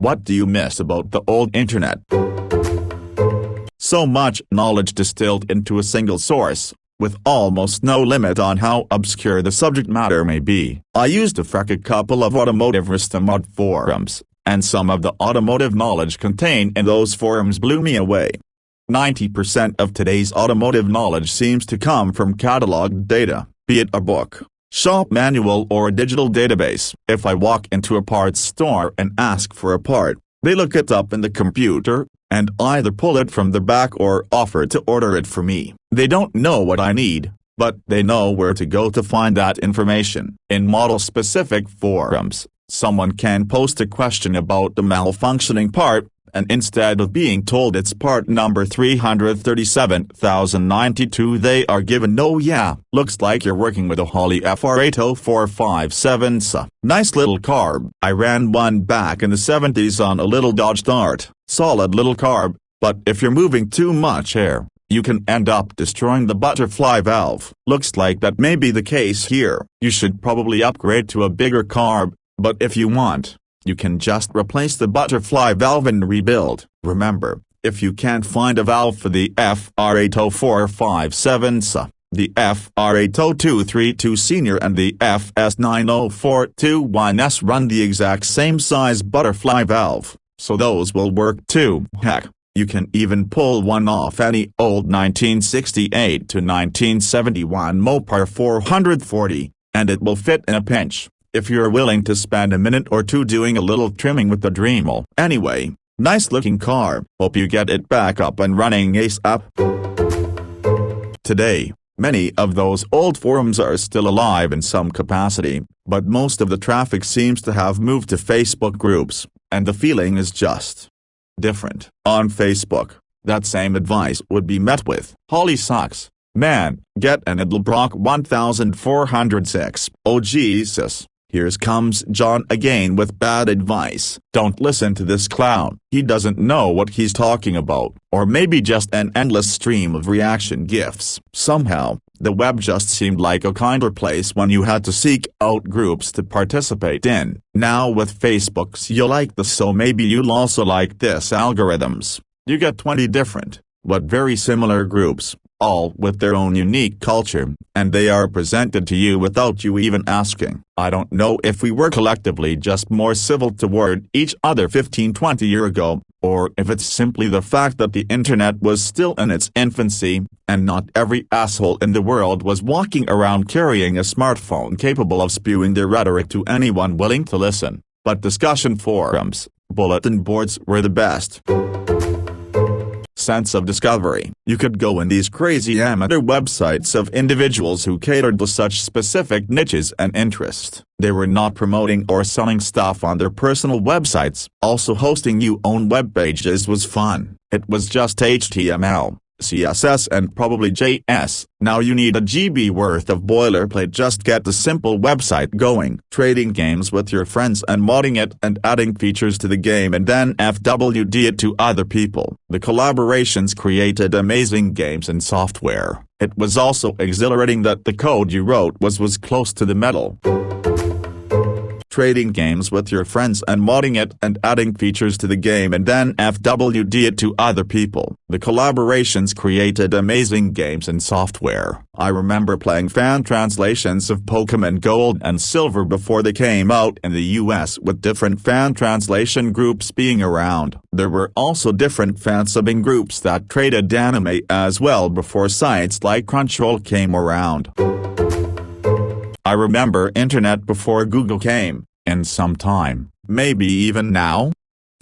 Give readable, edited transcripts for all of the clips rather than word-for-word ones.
What do you miss about the old internet? So much knowledge distilled into a single source, with almost no limit on how obscure the subject matter may be. I used to freak a couple of automotive Ristamod forums, and some of the automotive knowledge contained in those forums blew me away. 90% of today's automotive knowledge seems to come from cataloged data, be it a book, shop manual or a digital database. If I walk into a parts store and ask for a part, they look it up in the computer, and either pull it from the back or offer to order it for me. They don't know what I need, but they know where to go to find that information. In model-specific forums, someone can post a question about the malfunctioning part, and instead of being told it's part number 337,092 they are given "no yeah, looks like you're working with a Holley FR80457 nice little carb. I ran one back in the 70s on a little Dodge Dart, solid little carb, but if you're moving too much air, you can end up destroying the butterfly valve. Looks like that may be the case here. You should probably upgrade to a bigger carb, but if you want, you can just replace the butterfly valve and rebuild. Remember, if you can't find a valve for the FR80457, the FR80232 Senior and the FS90421S run the exact same size butterfly valve, so those will work too. Heck, you can even pull one off any old 1968 to 1971 Mopar 440, and it will fit in a pinch, if you're willing to spend a minute or two doing a little trimming with the Dremel. Anyway, nice looking car. Hope you get it back up and running ASAP. Today, many of those old forums are still alive in some capacity, but most of the traffic seems to have moved to Facebook groups, and the feeling is just different. On Facebook, that same advice would be met with "Holley sucks. Man, get an Edelbrock 1406. Oh Jesus. Here comes John again with bad advice. Don't listen to this clown. He doesn't know what he's talking about." Or maybe just an endless stream of reaction GIFs. Somehow, the web just seemed like a kinder place when you had to seek out groups to participate in. Now with Facebook's "you like this so maybe you'll also like this" algorithms, you get 20 different, but very similar groups, all with their own unique culture, and they are presented to you without you even asking. I don't know if we were collectively just more civil toward each other 15-20 years ago, or if it's simply the fact that the internet was still in its infancy, and not every asshole in the world was walking around carrying a smartphone capable of spewing their rhetoric to anyone willing to listen. But discussion forums, bulletin boards were the best. Sense of discovery. You could go in these crazy amateur websites of individuals who catered to such specific niches and interests. They were not promoting or selling stuff on their personal websites. Also, hosting your own web pages was fun. It was just HTML, CSS and probably JS. Now you need a GB worth of boilerplate. Just get the simple website going. Trading games with your friends and modding it and adding features to the game and then FWD it to other people. The collaborations created amazing games and software. It was also exhilarating that the code you wrote was close to the metal. Trading games with your friends and modding it and adding features to the game and then FWD it to other people. The collaborations created amazing games and software. I remember playing fan translations of Pokemon Gold and Silver before they came out in the US, with different fan translation groups being around. There were also different fan subbing groups that traded anime as well before sites like Crunchyroll came around. I remember internet before Google came, in some time, maybe even now.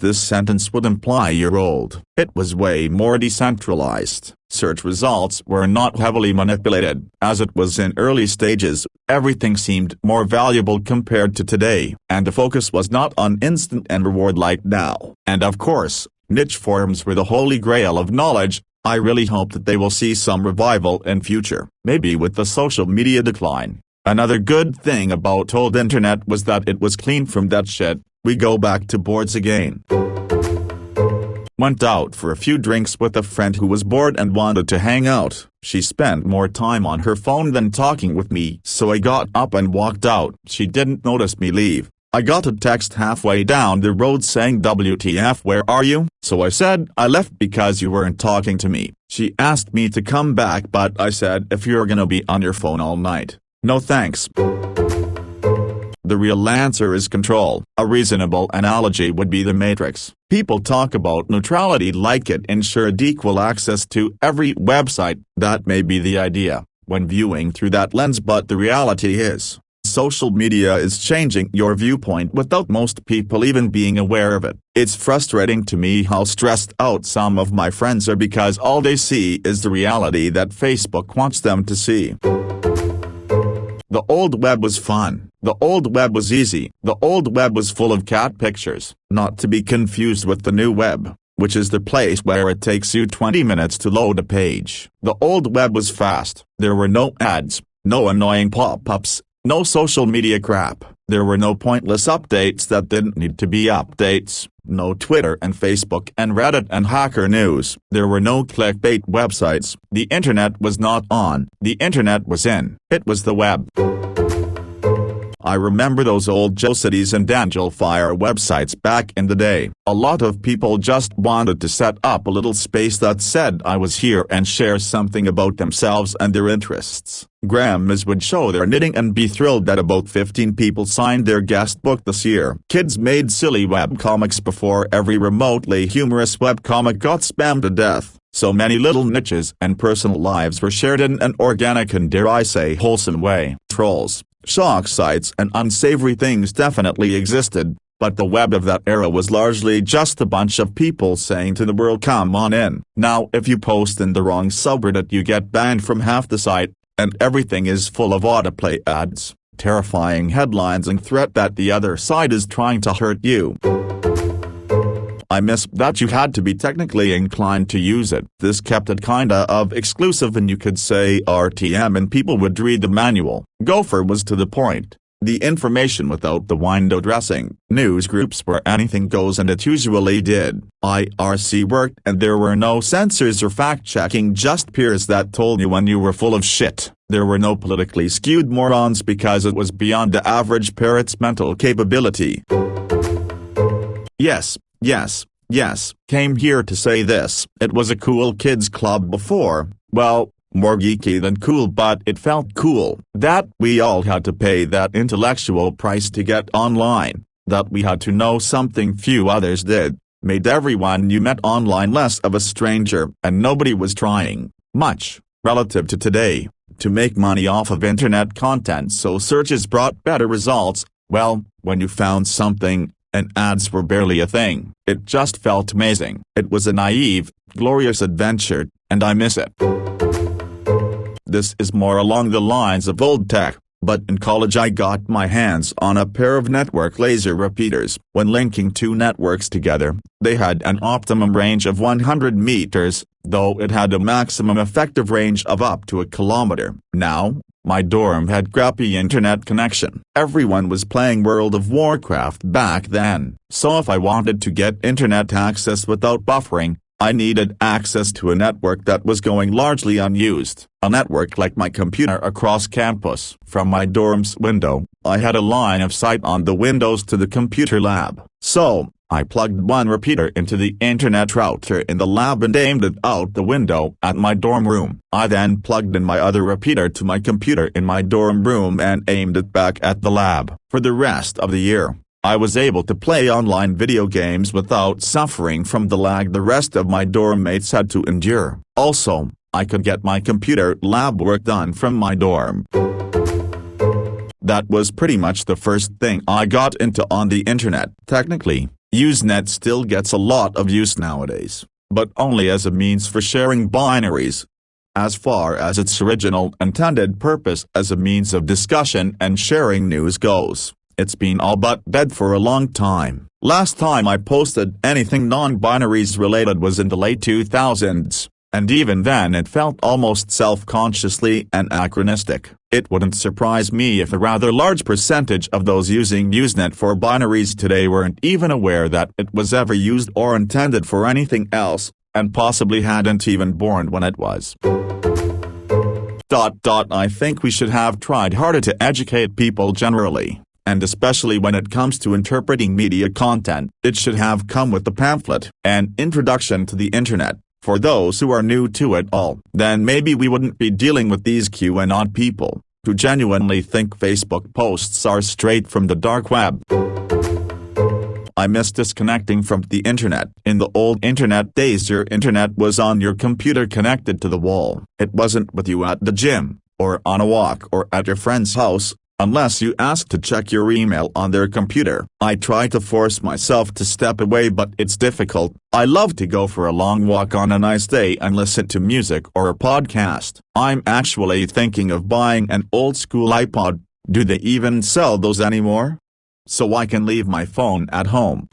This sentence would imply you're old. It was way more decentralized. Search results were not heavily manipulated. As it was in early stages, everything seemed more valuable compared to today, and the focus was not on instant and reward like now. And of course, niche forums were the holy grail of knowledge. I really hope that they will see some revival in future, maybe with the social media decline. Another good thing about old internet was that it was clean from that shit. We go back to boards again. Went out for a few drinks with a friend who was bored and wanted to hang out. She spent more time on her phone than talking with me, so I got up and walked out. She didn't notice me leave, I got a text halfway down the road saying WTF, where are you? So I said I left because you weren't talking to me. She asked me to come back, but I said, if you're gonna be on your phone all night, no thanks. The real answer is control. A reasonable analogy would be the Matrix. People talk about neutrality like it ensured equal access to every website. That may be the idea when viewing through that lens, but the reality is, social media is changing your viewpoint without most people even being aware of it. It's frustrating to me how stressed out some of my friends are because all they see is the reality that Facebook wants them to see. The old web was fun. The old web was easy. The old web was full of cat pictures, not to be confused with the new web, which is the place where it takes you 20 minutes to load a page. The old web was fast. There were no ads, no annoying pop-ups, no social media crap. There were no pointless updates that didn't need to be updates, no Twitter and Facebook and Reddit and Hacker News. There were no clickbait websites. The internet was not on. The internet was in. It was the web. I remember those old GeoCities and Angelfire websites back in the day. A lot of people just wanted to set up a little space that said I was here and share something about themselves and their interests. Grandmas would show their knitting and be thrilled that about 15 people signed their guest book this year. Kids made silly webcomics before every remotely humorous webcomic got spammed to death. So many little niches and personal lives were shared in an organic and, dare I say, wholesome way. Trolls, shock sites and unsavory things definitely existed, but the web of that era was largely just a bunch of people saying to the world, come on in. Now if you post in the wrong subreddit you get banned from half the site, and everything is full of autoplay ads, terrifying headlines and threat that the other side is trying to hurt you. I miss that you had to be technically inclined to use it. This kept it kinda of exclusive and you could say RTM and people would read the manual. Gopher was to the point. The information without the window dressing. News groups where anything goes, and it usually did. IRC worked and there were no censors or fact-checking, just peers that told you when you were full of shit. There were no politically skewed morons because it was beyond the average parrot's mental capability. Yes, came here to say this. It was a cool kids club before, well, more geeky than cool, but it felt cool. That we all had to pay that intellectual price to get online, that we had to know something few others did, made everyone you met online less of a stranger, and nobody was trying, much, relative to today, to make money off of internet content, so searches brought better results. Well, when you found something, and ads were barely a thing, it just felt amazing. It was a naive, glorious adventure, and I miss it. This is more along the lines of old tech, but in college I got my hands on a pair of network laser repeaters. When linking two networks together, they had an optimum range of 100 meters, though it had a maximum effective range of up to 1 kilometer. Now, my dorm had crappy internet connection. Everyone was playing World of Warcraft back then, so if I wanted to get internet access without buffering, I needed access to a network that was going largely unused, a network like my computer across campus. From my dorm's window, I had a line of sight on the windows to the computer lab. So, I plugged one repeater into the internet router in the lab and aimed it out the window at my dorm room. I then plugged in my other repeater to my computer in my dorm room and aimed it back at the lab. For the rest of the year, I was able to play online video games without suffering from the lag the rest of my dorm mates had to endure. Also, I could get my computer lab work done from my dorm. That was pretty much the first thing I got into on the internet. Technically, Usenet still gets a lot of use nowadays, but only as a means for sharing binaries. As far as its original intended purpose as a means of discussion and sharing news goes, it's been all but dead for a long time. Last time I posted anything non-binaries related was in the late 2000s, and even then it felt almost self-consciously anachronistic. It wouldn't surprise me if a rather large percentage of those using Usenet for binaries today weren't even aware that it was ever used or intended for anything else, and possibly hadn't even born when it was. I think we should have tried harder to educate people generally. and especially when it comes to interpreting media content, it should have come with the pamphlet, an introduction to the internet. For those who are new to it all, then maybe we wouldn't be dealing with these QAnon people, who genuinely think Facebook posts are straight from the dark web. I miss disconnecting from the internet. In the old internet days, your internet was on your computer connected to the wall. It wasn't with you at the gym, or on a walk, or at your friend's house, unless you asked to check your email on their computer. I try to force myself to step away, but it's difficult. I love to go for a long walk on a nice day and listen to music or a podcast. I'm actually thinking of buying an old-school iPod. Do they even sell those anymore? So I can leave my phone at home.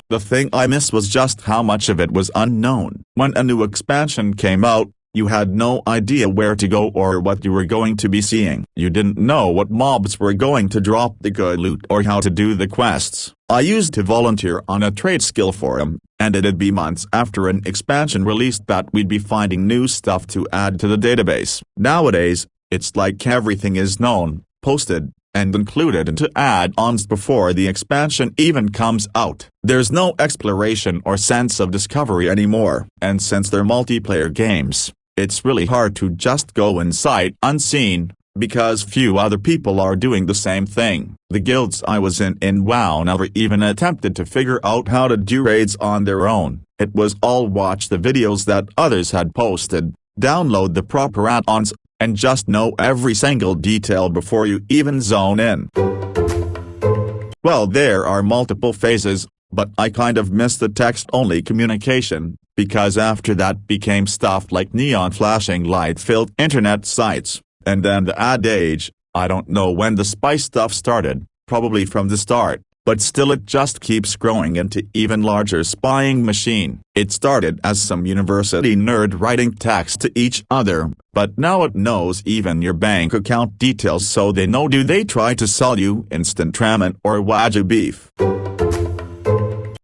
The thing I miss was just how much of it was unknown. When a new expansion came out, you had no idea where to go or what you were going to be seeing. You didn't know what mobs were going to drop the good loot or how to do the quests. I used to volunteer on a trade skill forum, and it'd be months after an expansion released that we'd be finding new stuff to add to the database. Nowadays, it's like everything is known, posted, and included into add-ons before the expansion even comes out. There's no exploration or sense of discovery anymore, and since they're multiplayer games, it's really hard to just go in sight unseen, because few other people are doing the same thing. The guilds I was in WoW never even attempted to figure out how to do raids on their own. It was all watch the videos that others had posted, download the proper add-ons, and just know every single detail before you even zone in. Well, there are multiple phases, but I kind of miss the text-only communication, because after that became stuff like neon flashing light-filled internet sites, and then the ad age. I don't know when the spy stuff started, probably from the start, but still it just keeps growing into even larger spying machine. It started as some university nerd writing text to each other, but now it knows even your bank account details, so they know do they try to sell you instant ramen or wagyu beef.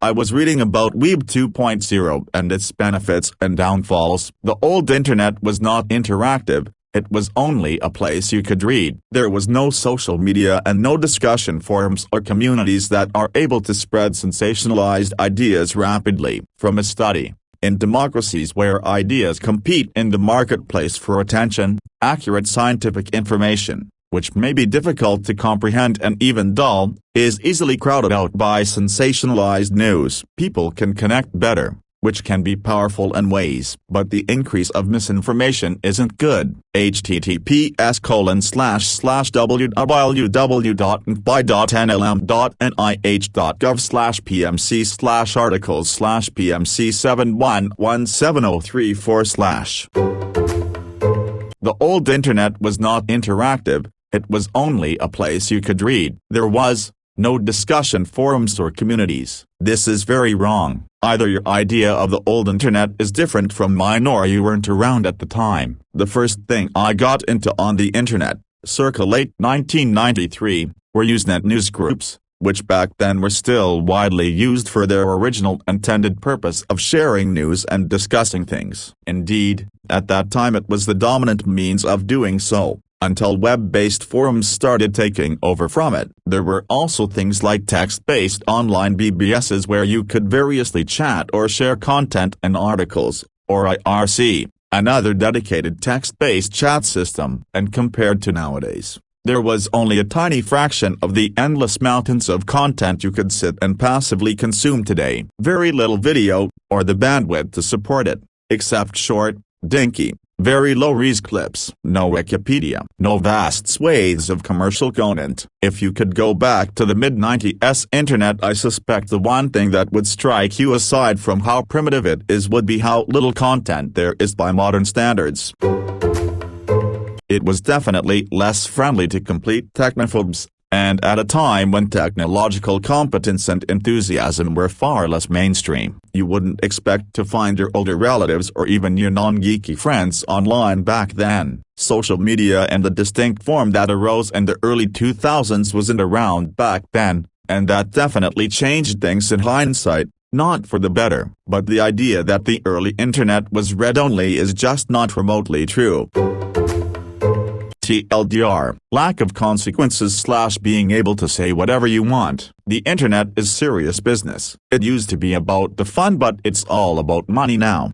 I was reading about Weeb 2.0 and its benefits and downfalls. The old internet was not interactive. It was only a place you could read. There was no social media and no discussion forums or communities that are able to spread sensationalized ideas rapidly. From a study, in democracies where ideas compete in the marketplace for attention, accurate scientific information, which may be difficult to comprehend and even dull, is easily crowded out by sensationalized news. People can connect better, which can be powerful in ways, but the increase of misinformation isn't good. https://www.npi.nlm.nih.gov/pmc/articles/pmc71174/. The old internet was not interactive. It was only a place you could read. There was no discussion forums or communities. This is very wrong. Either your idea of the old internet is different from mine or you weren't around at the time. The first thing I got into on the internet, circa late 1993, were Usenet newsgroups, which back then were still widely used for their original intended purpose of sharing news and discussing things. Indeed, at that time it was the dominant means of doing so, until web-based forums started taking over from it. There were also things like text-based online BBSs where you could variously chat or share content and articles, or IRC, another dedicated text-based chat system. And compared to nowadays, there was only a tiny fraction of the endless mountains of content you could sit and passively consume today. Very little video, or the bandwidth to support it, except short, dinky, very low-res clips. No Wikipedia. No vast swathes of commercial content. If you could go back to the mid-90s internet, I suspect the one thing that would strike you aside from how primitive it is would be how little content there is by modern standards. It was definitely less friendly to complete technophobes, and at a time when technological competence and enthusiasm were far less mainstream. You wouldn't expect to find your older relatives or even your non-geeky friends online back then. Social media and the distinct form that arose in the early 2000s wasn't around back then, and that definitely changed things in hindsight, not for the better. But the idea that the early internet was read-only is just not remotely true. TLDR, lack of consequences / being able to say whatever you want. The internet is serious business. It used to be about the fun, but it's all about money now.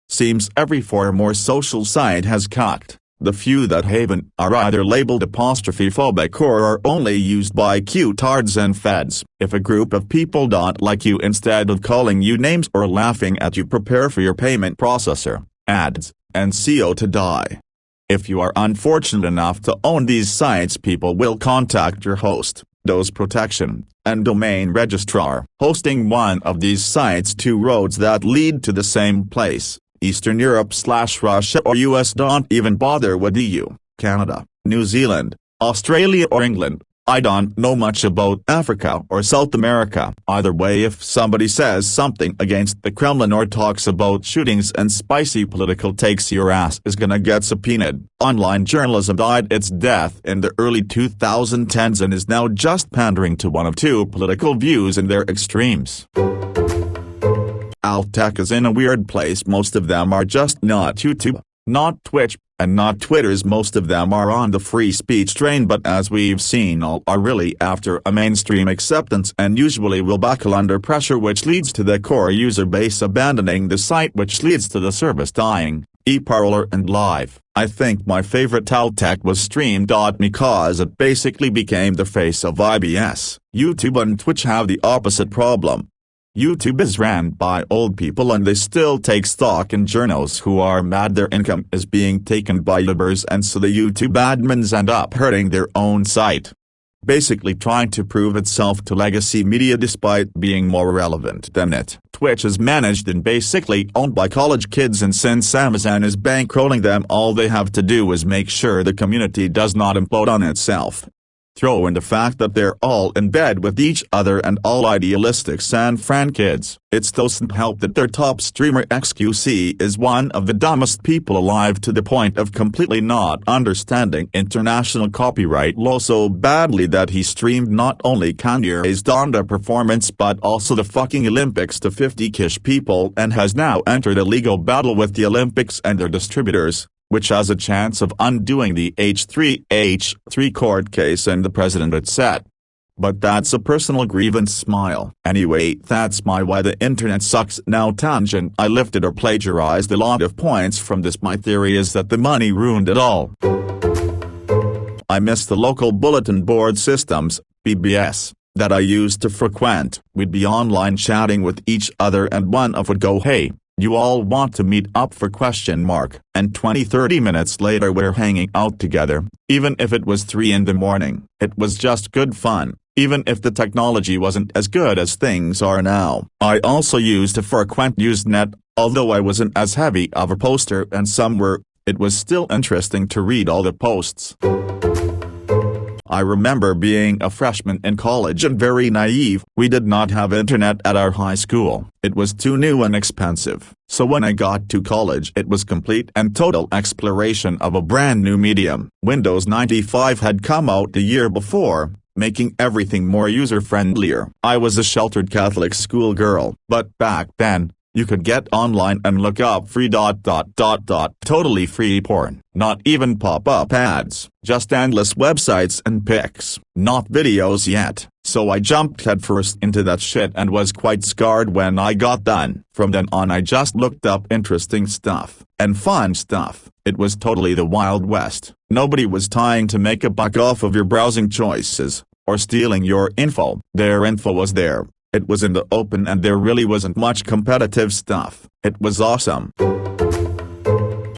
Seems every forum or social site has cucked. The few that haven't are either labeled apostrophe-phobic or are only used by Q-tards and feds. If a group of people don't like you, instead of calling you names or laughing at you, prepare for your payment processor, ads, and SEO to die. If you are unfortunate enough to own these sites, people will contact your host, DOS protection, and domain registrar. Hosting one of these sites, two roads that lead to the same place. Eastern Europe / Russia or US. Don't even bother with EU, Canada, New Zealand, Australia or England. I don't know much about Africa or South America. Either way, if somebody says something against the Kremlin or talks about shootings and spicy political takes, your ass is gonna get subpoenaed. Online journalism died its death in the early 2010s and is now just pandering to one of two political views in their extremes. Alt-tech is in a weird place. Most of them are just not YouTube, not Twitch, and not Twitters. Most of them are on the free speech train, but as we've seen, all are really after a mainstream acceptance and usually will buckle under pressure, which leads to the core user base abandoning the site, which leads to the service dying. eParlor and Live. I think my favorite alt-tech was Stream.me cause it basically became the face of IBS. YouTube and Twitch have the opposite problem. YouTube is ran by old people and they still take stock in journos who are mad their income is being taken by YouTubers, and so the YouTube admins end up hurting their own site. Basically trying to prove itself to legacy media despite being more relevant than it. Twitch is managed and basically owned by college kids, and since Amazon is bankrolling them, all they have to do is make sure the community does not implode on itself. Throw in the fact that they're all in bed with each other and all idealistic San Fran kids. It doesn't help that their top streamer XQC is one of the dumbest people alive, to the point of completely not understanding international copyright law so badly that he streamed not only Kanye's Donda performance but also the fucking Olympics to 50-ish people, and has now entered a legal battle with the Olympics and their distributors, which has a chance of undoing the H3H3 court case and the president it's set. But that's a personal grievance. Smile. Anyway, that's my why the internet sucks now tangent. I lifted or plagiarized a lot of points from this. My theory is that the money ruined it all. I miss the local bulletin board systems, BBS, that I used to frequent. We'd be online chatting with each other and one of would go, "Hey, you all want to meet up for ? And 20-30 minutes later we're hanging out together, even if it was 3 in the morning. It was just good fun, even if the technology wasn't as good as things are now. I also used to frequent Usenet, although I wasn't as heavy of a poster and some were, it was still interesting to read all the posts. I remember being a freshman in college and very naive. We did not have internet at our high school. It was too new and expensive. So when I got to college, it was complete and total exploration of a brand new medium. Windows 95 had come out the year before, making everything more user-friendlier. I was a sheltered Catholic schoolgirl, but back then, you could get online and look up free ... totally free porn. Not even pop-up ads, just endless websites and pics. Not videos yet. So I jumped headfirst into that shit and was quite scarred when I got done. From then on I just looked up interesting stuff, and fun stuff. It was totally the Wild West. Nobody was trying to make a buck off of your browsing choices, or stealing your info. Their info was there. It was in the open and there really wasn't much competitive stuff. It was awesome.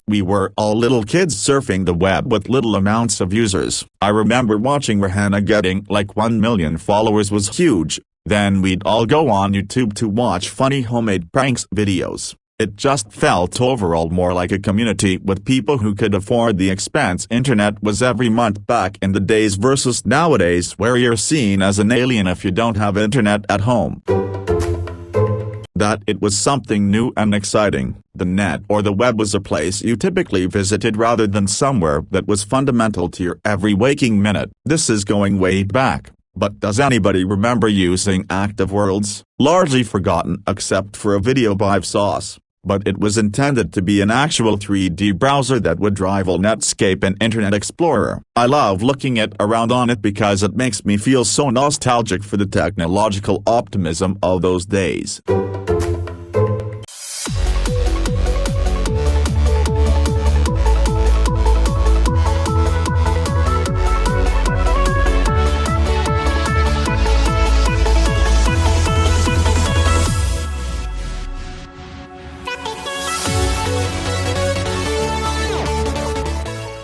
We were all little kids surfing the web with little amounts of users. I remember watching Rihanna getting like 1 million followers was huge. Then we'd all go on YouTube to watch funny homemade pranks videos. It just felt overall more like a community with people who could afford the expense internet was every month back in the days versus nowadays where you're seen as an alien if you don't have internet at home. That it was something new and exciting. The net or the web was a place you typically visited rather than somewhere that was fundamental to your every waking minute. This is going way back. But does anybody remember using Active Worlds? Largely forgotten except for a video by Sauce. but it was intended to be an actual 3D browser that would rival Netscape and Internet Explorer. I love looking around on it because it makes me feel so nostalgic for the technological optimism of those days.